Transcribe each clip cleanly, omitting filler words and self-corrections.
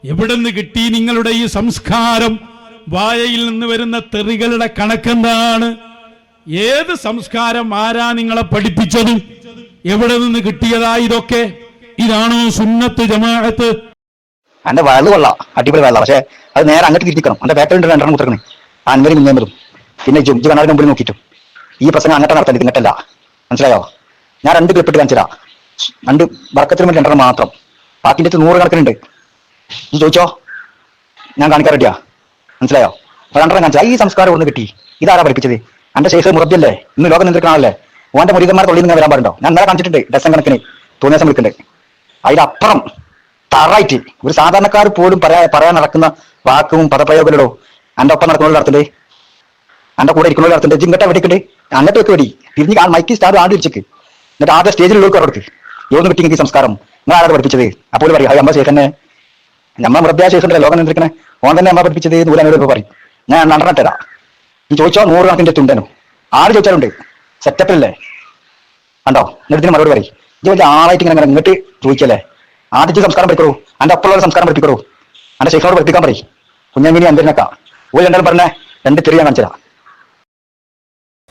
എവിടെ നിന്ന് കിട്ടി നിങ്ങളുടെ ഈ സംസ്കാരം? വായയിൽ നിന്ന് വരുന്ന തെറികളുടെ കണക്കെന്താണ്? ഏത് സംസ്കാരം? ആരാ നിങ്ങളെ പഠിപ്പിച്ചത്? എവിടെ നിന്ന് കിട്ടിയതാ ഇതൊക്കെ? ഇതാണോ സുന്നത്ത് ജമാഅത്ത്? എന്റെ വെള്ളം കൊള്ളാം, അടിപൊളി വെള്ളം. പക്ഷെ അത് നേരെ അങ്ങോട്ട് തിരിക്കണം. എന്റെ ബാക്കിലുണ്ട് രണ്ടെണ്ണം കുത്തിറക്കണേ, അൻവരി മുന്നേറും. പിന്നെ ജുംജ് കണ്ണാടിന്റെ മുമ്പിൽ നോക്കിയിട്ടും ഈ പ്രസംഗം അങ്ങോട്ട് നടത്തണ്ട, ഇങ്ങോട്ടല്ല. മനസ്സിലായോ? ഞാൻ 2 ക്ലിപ്പിട്ട് കാണിച്ചതാ. 2 വർക്കത്തിന് വേണ്ടി 2 മാത്രം. ബാക്കിൻ്റെ 100 കണക്കിനുണ്ട്. നീ ചോദിച്ചോ, ഞാൻ കാണിക്കാൻ റെഡിയാ. മനസ്സിലായോ? 2 കാണിച്ചാ. ഈ സംസ്കാരം ഒന്ന് കിട്ടി. ഇതാരാ പഠിപ്പിച്ചത്? എന്റെ ശേഷം മുറബിയല്ലേ, ഇന്ന് ലോകം നിയന്ത്രിക്കണമല്ലേ? ഓന്റെ മുരീതന്മാർ തൊള്ളിൽ നിന്ന് വരാൻ പാടുണ്ടോ? ഞാൻ നേരെ കാണിച്ചിട്ടുണ്ട്, ഡസൻ കണക്കിന് തോന്നിയാസം വിളിക്കുന്നുണ്ട്. അതിലപ്പുറം തറായിട്ട് ഒരു സാധാരണക്കാർ പോലും പറയാൻ നടക്കുന്ന വാക്കും പദപ്രയോഗങ്ങളോ എന്റെ ഒപ്പം നടക്കുന്നവർ നടത്തണ്ടേ, എന്റെ കൂടെ ഇരിക്കുന്നവർ നടത്തണ്ടേ. ഇങ്ങോട്ട് വെടിക്കണ്ടേ, അങ്ങോട്ട് വെക്ക് വെടി. തിരിഞ്ഞ് മൈക്ക് സ്റ്റാർ ആണ്ട് വെച്ചിട്ട് എന്നിട്ട് ആദ്യം സ്റ്റേജിലുള്ളവർക്ക് അവർക്ക് എവിടെ കിട്ടി ഈ സംസ്കാരം? നിങ്ങൾ ആരാ പഠിപ്പിച്ചത്? അപ്പോൾ പറയും അമ്മ ശേഖന്നെ, നമ്മൾ മൃദ്യാ ശേഖന്റെ ലോകം നിയന്ത്രിക്കണേ, ഓൻ തന്നെ അമ്മ പഠിപ്പിച്ചത് നൂലനോട് പറയും. ഞാൻ 2 തരാം. നീ ചോദിച്ചോ, 100 കണക്കിന്റെ തുണ്ടനോ ആര് ചോദിച്ചാലുണ്ട്. സെറ്റപ്പിലല്ലേ? കണ്ടോ? എന്നിട്ട് മറുപടി പറയും. ഇത് വലിയ ആളായിട്ട് ഇങ്ങനെ ഇങ്ങോട്ട് ചോദിക്കല്ലേ. ആദ്യത്തെ സംസ്കാരം പഠിക്കണോ, എന്റെ ഒപ്പമുള്ള സംസ്കാരം പഠിപ്പിക്കണോ, എന്റെ ശേഖനോട് പഠിപ്പിക്കാൻ പറയും. കുഞ്ഞാമിനി അന്തരിനൊക്കെ ഒരു രണ്ടാലും പറഞ്ഞ 2 തെറി ഞാൻ കാണിച്ചതാ.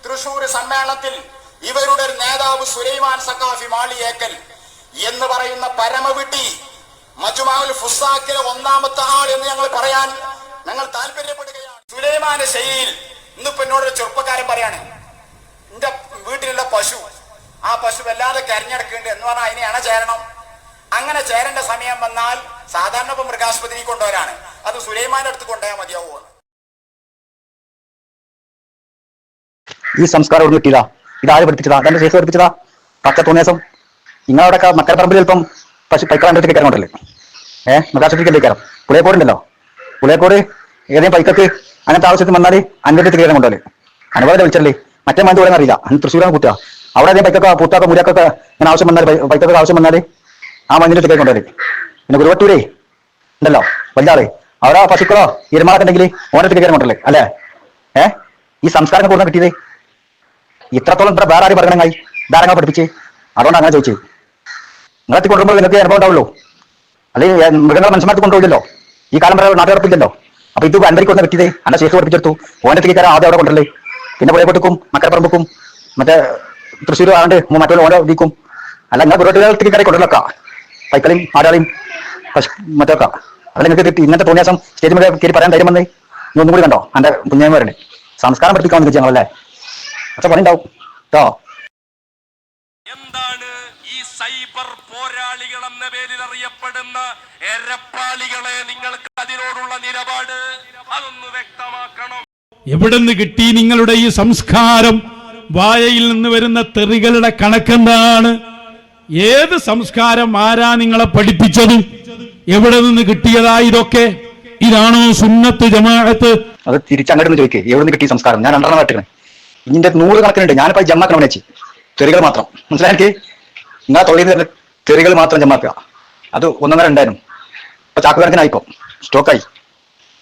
തൃശൂർ സമ്മേളനത്തിൽ ഇവരുടെ നേതാവ് സുലൈമാൻ സഖാഫി മാളിയേക്കൽ എന്ന് പറയുന്ന പരമവിട്ടി മജ്മുഅുൽ ഫുസാക്കിലെ 1ാമത്തെ ആൾ എന്ന് ഞങ്ങൾ പറയാൻ ഞങ്ങൾ താല്പര്യപ്പെടുകയാണ്. സുലൈമാന്റെ ശൈലിയിൽ ഇന്നിപ്പോ എന്നോടൊരു ചെറുപ്പക്കാരൻ പറയാണ്, എന്റെ വീട്ടിലുള്ള പശു, ആ പശു വല്ലാതെ കരഞ്ഞെടുക്കുന്നുണ്ട് എന്ന് പറഞ്ഞാൽ അതിനെ അണ ചേരണം. അങ്ങനെ ചേരേണ്ട സമയം വന്നാൽ സാധാരണ ഇപ്പൊ മൃഗാശുപത്രി കൊണ്ടുവരാണ്, അത് സുലൈമാന്റെ അടുത്ത് കൊണ്ടുപോയാൽ മതിയാവുമോ? ഈ സംസ്കാരം ഇവിടെ കിട്ടിയതാ. ഇതാര് പഠിപ്പിച്ചതാ? അതെന്റെ ശേഷം പഠിപ്പിച്ചതാ. പച്ച തോന്നിയാസം നിങ്ങളവിടെ മക്കരപ്പറമ്പിൽ ചിലപ്പം പശു പൈക്കളൻ്റെ അടുത്തേക്ക് കയറാൻ മൃഗാശുപത്രിക്കല്ലേ കയറാം. പുളിയക്കോടുണ്ടല്ലോ, പുളിയക്കോട് ഏതെങ്കിലും പൈക്കക്ക് അങ്ങനത്തെ ആവശ്യത്തിന് വന്നാൽ അൻ്റെ അടുത്ത് കയറാൻ കൊണ്ടുപോലെ അനുഭവം വിളിച്ചല്ലേ. മറ്റേ മന്ത് പറയാൻ അറിയില്ല, അന്ന് തൃശ്ശൂരാണ് കൂട്ടുക. അവിടെ ഏതെങ്കിലും പൈക്കൊക്കെ പൂത്താക്ക മുരിയാക്കൊക്കെ അങ്ങനെ ആവശ്യം വന്നാൽ പൈക്കൊക്കെ ആവശ്യം വന്നാൽ ആ മഞ്ഞിൻ്റെ അടുത്ത് കൊണ്ടുവരും. പിന്നെ ഗുരുവട്ടൂരേ ഉണ്ടല്ലോ വല്ലാതെ, അവിടെ പശുക്കളോ ഇരുമാളൊക്കെ ഉണ്ടെങ്കിൽ ഓൻ്റെ കയറാൻ കൊണ്ടല്ലേ അല്ലേ? ഈ സംസ്കാരം കൂടുതൽ കിട്ടിയത് ഇത്രത്തോളം ഇത്ര വേറെ ആര് പറയണങ്ങായി ധാരങ്ങൾ പഠിപ്പിച്ച്? അതുകൊണ്ട് അങ്ങനെ ചോദിച്ചത്. നിങ്ങളെത്തി കൊണ്ടുപോകുമ്പോൾ നിങ്ങൾക്ക് അനുഭവം ഉണ്ടാവുള്ളൂ, അല്ലെങ്കിൽ മൃഗങ്ങളെ മനുഷ്യന്മാർക്ക് കൊണ്ടുപോയില്ലല്ലോ. ഈ കാലം വരെ നാട്ടുകാർപ്പില്ലല്ലോ. അപ്പൊ ഇത് അൻവരിക്ക് കൊണ്ടാ കിട്ടിയത്. എന്റെ ശേഷി പഠിപ്പിച്ചെടുത്തു. ഓൻ്റെ തിരിക്കാരം ആദ്യം അവിടെ കൊണ്ടല്ലേ. പിന്നെ പുഴയക്കൊട്ടുക്കും മക്കരപ്പറമ്പുക്കും മറ്റേ തൃശ്ശൂർ ആണ്ട് മറ്റുള്ള ഓരോ വീക്കും അല്ല. നിങ്ങൾ പുറത്തുകാലത്തേക്ക് കയറി കൊണ്ടല്ലോ പൈക്കളയും ആടാളെയും മറ്റേ ഒക്കെ. അവിടെ നിങ്ങൾക്ക് കിട്ടി. ഇന്നത്തെ തോന്നിയാസം സ്റ്റേജ് മേലെ കയറി പറയാൻ ധൈര്യം വന്നേ. നീ ഒന്നും കൂടി കണ്ടോ എന്റെ കുഞ്ഞന്മാരുടെ സംസ്കാരം പഠിപ്പിക്കാൻ വന്നിട്ട് ഞങ്ങളല്ലേ? പക്ഷെ പണി ഉണ്ടാവും കേട്ടോ. എന്താണ് ഈ സൈബർ പോരാളികൾ എന്ന പേരിൽ അറിയപ്പെടുന്ന എരപ്പാളികളെ നിങ്ങൾക്ക് അതിനോടുള്ള നിലപാട് അതൊന്ന് വ്യക്തമാക്കണം. എവിടെ നിന്ന് കിട്ടി നിങ്ങളുടെ ഈ സംസ്കാരം? വായയിൽ നിന്ന് വരുന്ന തെറികളുടെ കണക്കെന്താണ്? ഏത് സംസ്കാരം? ആരാ നിങ്ങളെ പഠിപ്പിച്ചത്? എവിടെ നിന്ന് കിട്ടിയതാ ഇതൊക്കെ? ഇതാണോ സുന്നത്ത് ജമാഅത്ത്? അത് തിരിച്ചങ്ങോട്ട് ചോദിക്കേ, എവിടെ നിന്ന് കിട്ടിയ സംസ്കാരം? ഞാൻ 2 വെട്ടിക്കണേ. ഇതിന്റെ 100 കണക്കിനുണ്ട്. ഞാനിപ്പോ ജമാക്കണം വെച്ച് തെറികൾ മാത്രം. മനസ്സിലായി എനിക്ക്? നിങ്ങളെ തൊഴിൽ തെറികൾ മാത്രം ജമാക്കുക. അത് 1.5 ഉണ്ടായിരുന്നു. ഇപ്പൊ ചാക്ക് കണക്കിനായിപ്പോ സ്റ്റോക്കായി.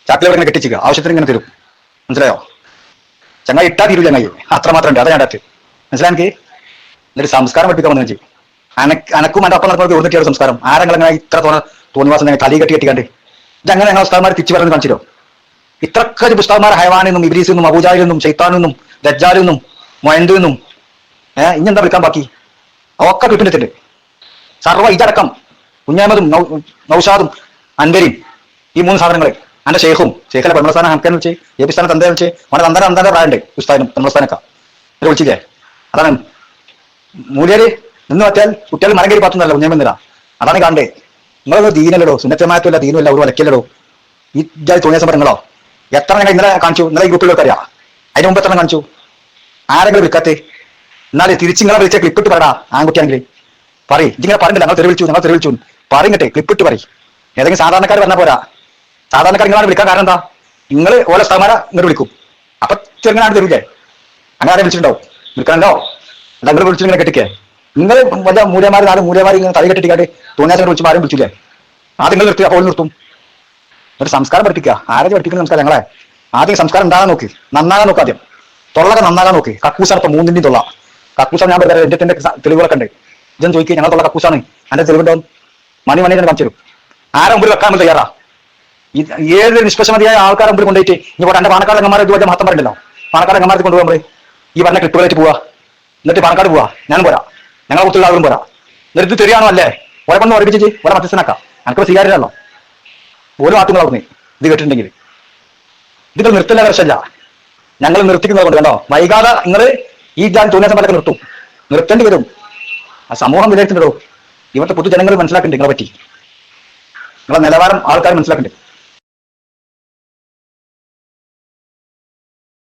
ചാക്കിൽ എവിടെ കെട്ടിച്ചിക്കുക, ആവശ്യത്തിന് ഇങ്ങനെ തരും. മനസ്സിലായോ? ചങ്ങായി ഇട്ടാ തീരൂ ചങ്ങായി, അത്ര മാത്രം ഉണ്ട്. അതാ ഞാൻ ഡാറ്റ്. മനസ്സിലായി എനിക്ക്? എന്നിട്ട് സംസ്കാരം പഠിപ്പിക്കാൻ വന്നു വെച്ച് അനക്കും എൻ്റെ ഒപ്പം നടക്കുന്നവർക്ക് ഒരു കിട്ടിയ സംസ്കാരം. ആരെങ്കിലും ഇത്ര തോന്നിവാസം തലി കെട്ടിക്കാണ്ട് ഇതങ്ങനെ ഞങ്ങൾ ഉസ്താദ്മാർ തിരിച്ചു പറഞ്ഞു കാണിച്ചിരോ? ഇത്രക്കൊരു പുസ്തകന്മാർ ഹൈവാനെന്നും ഇബ്ലീസിൽ നിന്നും അബൂജാഹിലെന്നും ഷെയ്ത്താനെന്നും ദജ്ജാലെന്നും മൊയന്തെന്നും ഇനി എന്താ വിളിക്കാൻ ബാക്കി? ഒക്കെ കിട്ടുന്നിട്ടുണ്ട്. സർവ്വ ഇതടക്കം കുഞ്ഞാമതും നൗഷാദും അൻവരിയും ഈ 3 സാധനങ്ങൾ എന്റെ ഷെയ്ഖും ഷെയ്ഖിലെ പെൺമസ്ഥാനം ഹംക്കെന്ന് വെച്ച് ഏപിസ്ഥാനം തന്തയെ വെച്ച് അവനെ തന്തന്റെ പ്രായമുണ്ട് ഉസ്താദിനും പെൺമസ്ഥാനൊക്കെ വിളിച്ചില്ലേ? അതാണ് മൂല്യര് നിന്ന് പറ്റിയാൽ കുട്ടികൾ മരം കയറി പാത്തുന്നല്ല കുഞ്ഞാമെന്നില്ല. അതാണ് കാണണ്ടേ. നിങ്ങളൊന്നും ദീനല്ലടോ, സുന്നത്തമായത്തല്ല, ദീനുമല്ല, ഒരു വലക്കല്ലടോ. ഈ ജാതി തോന്നിയ സമരങ്ങളോ എത്ര ഞങ്ങൾ ഇന്നലെ കാണിച്ചു. ഇന്നലെ ഈ ഗ്രൂപ്പിലൊക്കെ അറിയാം. അതിന് മുമ്പ് എത്ര കാണിച്ചു? ആരെങ്കിലും വിൽക്കാത്തേ? എന്നാലും തിരിച്ച് നിങ്ങളെ വിളിച്ച ക്ലിപ്പിട്ട് പറയടാ. ആൺകുട്ടിയാണെങ്കിൽ പറയും. ഇതിങ്ങനെ പറഞ്ഞില്ല, ഞങ്ങൾ തെറി വിളിച്ചു പറയട്ടെ. ക്ലിപ്പിട്ട് പറയും. ഏതെങ്കിലും സാധാരണക്കാർ പറഞ്ഞാൽ പോരാ. സാധാരണക്കാർ നിങ്ങളാണ് വിളിക്കാൻ കാരണം എന്താ? നിങ്ങൾ ഓരോ സ്ഥലമാര ഇങ്ങോട്ട് വിളിക്കും. അപ്പൊ ചെറുങ്ങനെ തരൂലേ? അങ്ങനെ ആരെ വിളിച്ചിട്ടുണ്ടാവും? വിളിക്കണല്ലോ. അല്ല നിങ്ങൾ വിളിച്ചിട്ട് ഇങ്ങനെ കെട്ടിക്കേ. നിങ്ങൾ വലിയ മൂല്യമാർ 4 മൂല്യമാർ ഇങ്ങനെ തലി കെട്ടിക്കാണ്ട് തോന്നിയാൽ വിളിച്ച് ആരും വിളിച്ചില്ലേ? ആദ്യം നിങ്ങൾ നിർത്തി, അപ്പോൾ നിർത്തും. ഒരു സംസ്കാരം പഠിപ്പിക്കുക. ആരെ പഠിപ്പിക്കുന്ന സംസ്കാരം? ഞങ്ങളെ ആദ്യം സംസ്കാരം ഉണ്ടാകാൻ നോക്ക്, നന്നാകാൻ നോക്ക്. ആദ്യം തൊള്ളക നന്നാകാൻ നോക്ക്. കക്കൂസാണ് ഇപ്പൊ 3ന്റെയും തൊള്ള. കക്കൂസാണ് ഞാൻ പറയാം. എന്റെ തെളിവുകളൊക്കെ ഉണ്ട്. ഇതെന്ന് ചോദിക്കുക, ഞങ്ങൾ തൊള്ള കക്കൂസാണ്, എന്റെ തെളിവുണ്ടാവും. മണി തന്നെ കാണിച്ചു തരും. ആരെ മുമ്പിൽ വെക്കാൻ തയ്യാറാ? ഏതൊരു നിഷ്പക്ഷമതിയായ ആൾക്കാരെ മുമ്പിൽ കൊണ്ടുപോയിട്ട് ഇനി പോട്ടെ എന്റെ പാണക്കാട് അംഗന്മാരെ ഇതുപോലെ മഹത്വം പറയണ്ടല്ലോ. പാണക്കാട് അംഗന്മാരെ കൊണ്ടുപോകാൻ നമ്മള് ഈ പറഞ്ഞ ക്ലിപ്പുകളായിട്ട് പോവാ, എന്നിട്ട് പാണക്കാട് പോവാ, ഞാനും പോരാ, ഞങ്ങളെ കുത്തുള്ള ആളും പോരാ, എന്നിട്ട് തെറിയാണോ അല്ലേ ഓരെ കൊണ്ട് ഓർപ്പിച്ച് ഓരെ മധ്യസ്ഥനാക്കാം. എനിക്കിപ്പോ സ്വീകാര്യല്ലോ ഓരോ ആത്തുകളാവുന്നേ ഇത് കേട്ടിട്ടുണ്ടെങ്കിൽ. ഇതിപ്പോൾ നിർത്തില്ല വർഷമല്ല, ഞങ്ങൾ നിർത്തിക്കുന്നത് കൊണ്ട് കണ്ടോ വൈകാതെ നിങ്ങൾ ഈ ജാതി തോന്നിയ സമയത്തൊക്കെ നിർത്തും, നിർത്തേണ്ടി വരും. ആ സമൂഹം വിലയിരുത്തുന്നുണ്ടോ, ഇവിടുത്തെ പൊതുജനങ്ങൾ മനസ്സിലാക്കുന്നുണ്ട് നിങ്ങളെ പറ്റി, നിങ്ങളെ നിലവാരം ആൾക്കാർ മനസ്സിലാക്കുന്നുണ്ട്.